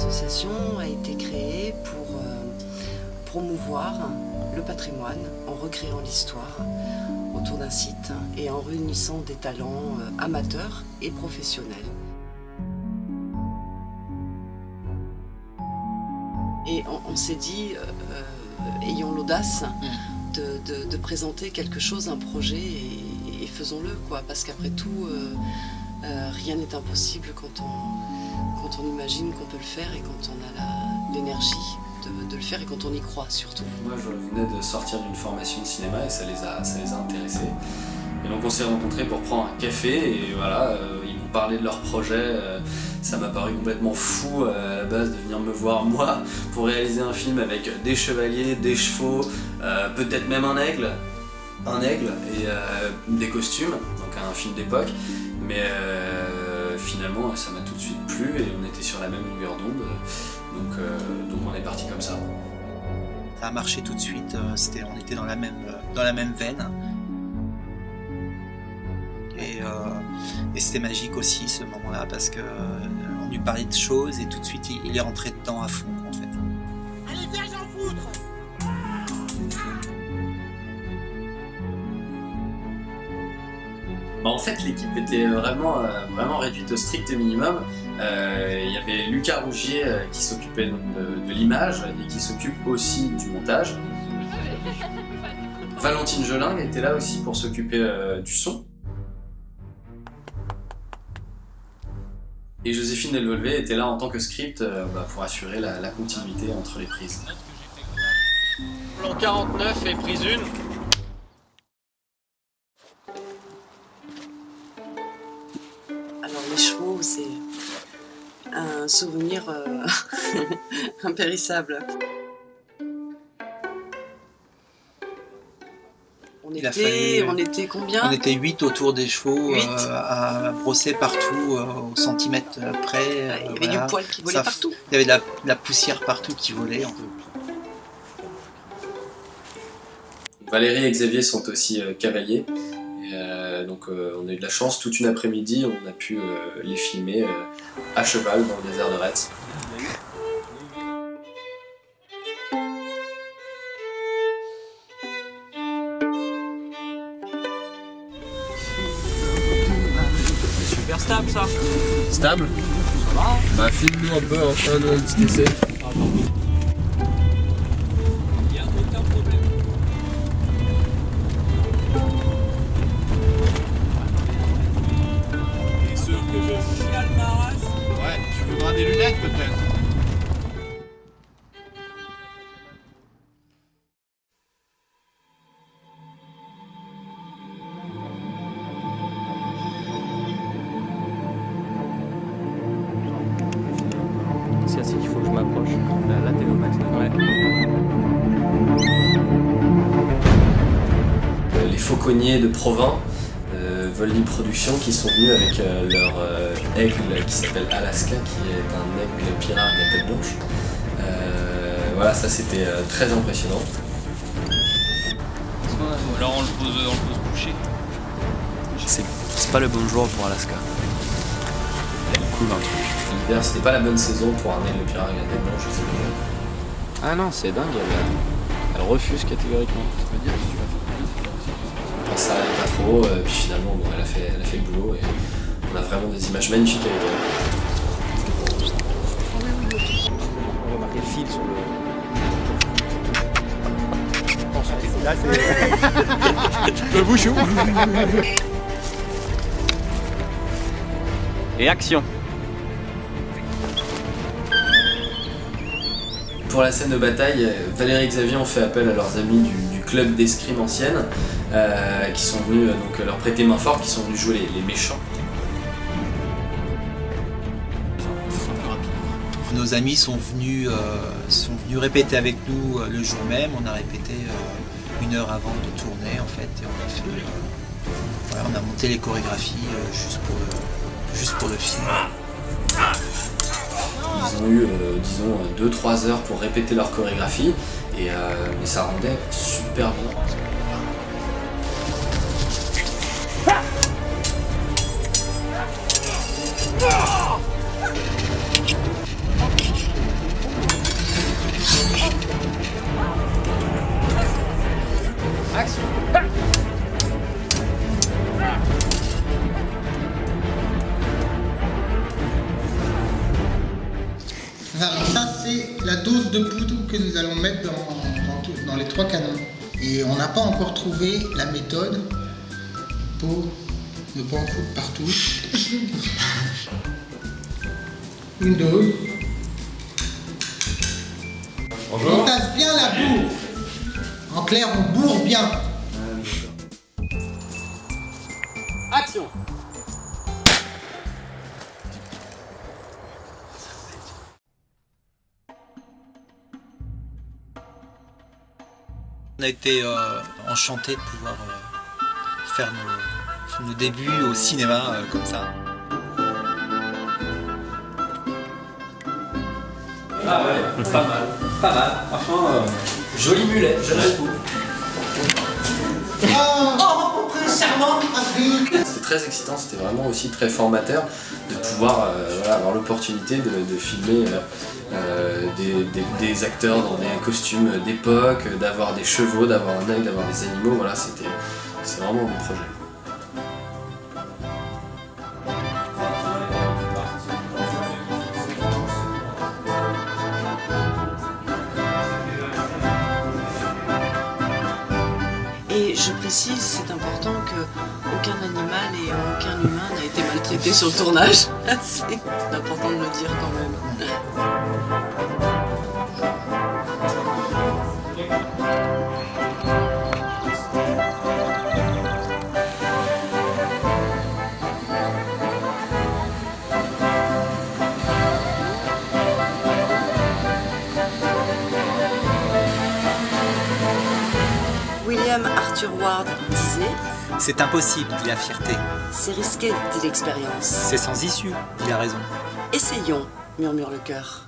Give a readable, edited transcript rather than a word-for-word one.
L'association a été créée pour promouvoir le patrimoine en recréant l'histoire autour d'un site et en réunissant des talents amateurs et professionnels. Et on s'est dit, ayons l'audace de présenter quelque chose, un projet, et faisons-le, quoi, parce qu'après tout, rien n'est impossible quand on imagine qu'on peut le faire et quand on a l'énergie de le faire et quand on y croit surtout. Moi je venais de sortir d'une formation de cinéma et ça les a intéressés. Et donc on s'est rencontrés pour prendre un café et voilà, ils m'ont parlé de leur projet. Ça m'a paru complètement fou à la base de venir me voir moi pour réaliser un film avec des chevaliers, des chevaux, peut-être même un aigle et des costumes, donc un film d'époque. Mais finalement ça m'a tout de suite plu et on était sur la même longueur d'onde, donc on est parti comme ça. Ça a marché tout de suite, on était dans la même veine. Et c'était magique aussi ce moment-là parce qu'on lui parlait de choses et tout de suite il est rentré dedans à fond en fait. Allez viens j'en foutre. En fait l'équipe était vraiment réduite au strict minimum. Il y avait Lucas Rougier qui s'occupait de l'image et qui s'occupe aussi du montage. Valentine Joling était là aussi pour s'occuper du son. Et Joséphine Delvolvé était là en tant que script pour assurer la continuité entre les prises. Plan 49 et prise 1. Alors les chevaux, c'est un souvenir impérissable. On était combien? On était 8 autour des chevaux, 8. À brosser partout au centimètre près. Il y avait du poil qui volait partout. Il y avait de la poussière partout qui volait. Valérie et Xavier sont aussi cavaliers. Et, donc on a eu de la chance, toute une après-midi on a pu les filmer à cheval dans le désert de Retz. Super stable ça. Stable? Ça va. Bah filme-nous un peu, hein, fais-nous un petit essai. Il n'y a aucun problème. T'es sûr que je chiale ma race? Ouais, tu voudras des lunettes peut-être? C'est assez qu'il faut que je m'approche. Là, t'es au max. Ouais. Les fauconniers de Provins, Volney Productions, qui sont venus avec leur aigle qui s'appelle Alaska, qui est un aigle pirate à tête blanche. Voilà, ça c'était très impressionnant. Ou alors on le pose couché. C'est pas le bon jour pour Alaska. Elle coule un truc. L'hiver, c'était pas la bonne saison pour un aigle pirate à tête blanche, je sais pas. Ah non, c'est dingue, elle refuse catégoriquement. Ça veut dire que tu vas Enfin, ça allait pas trop, puis finalement bon, elle a fait le boulot et on a vraiment des images magnifiques avec elle. On va marquer le fil sur le... Là c'est... le bouchon. Et action. Pour la scène de bataille, Valérie et Xavier ont fait appel à leurs amis du club d'escrime ancienne qui sont venus donc, leur prêter main forte, qui sont venus jouer les méchants. Nos amis sont venus répéter avec nous le jour même. On a répété 1 heure avant de tourner en fait. Et on a fait, voilà, on a monté les chorégraphies juste pour le film. Ils ont eu, disons, 2-3 heures pour répéter leur chorégraphie et mais ça rendait super bien. Alors ça, c'est la dose de poudre que nous allons mettre dans les 3 canons. Et on n'a pas encore trouvé la méthode pour ne pas en foutre partout. Une dose. Bonjour. On tasse bien la bourre. En clair, on bourre bien. Action. On a été enchantés de pouvoir faire nos débuts au cinéma comme ça. Ah ouais, pas mal. Pas mal. Franchement, joli mulet, j'aime beaucoup. Oh, serment. C'était très excitant, c'était vraiment aussi très formateur de pouvoir voilà, avoir l'opportunité de filmer des acteurs dans des costumes d'époque, d'avoir des chevaux, d'avoir un œil, d'avoir des animaux. Voilà, c'est vraiment un bon projet. Et je précise, c'est important qu'aucun animal et aucun humain n'a été maltraité sur le tournage. C'est important de le dire quand même. William Arthur Ward disait « C'est impossible, dit la fierté. c'est risqué, dit l'expérience. C'est sans issue, dit la raison. Essayons, murmure le cœur.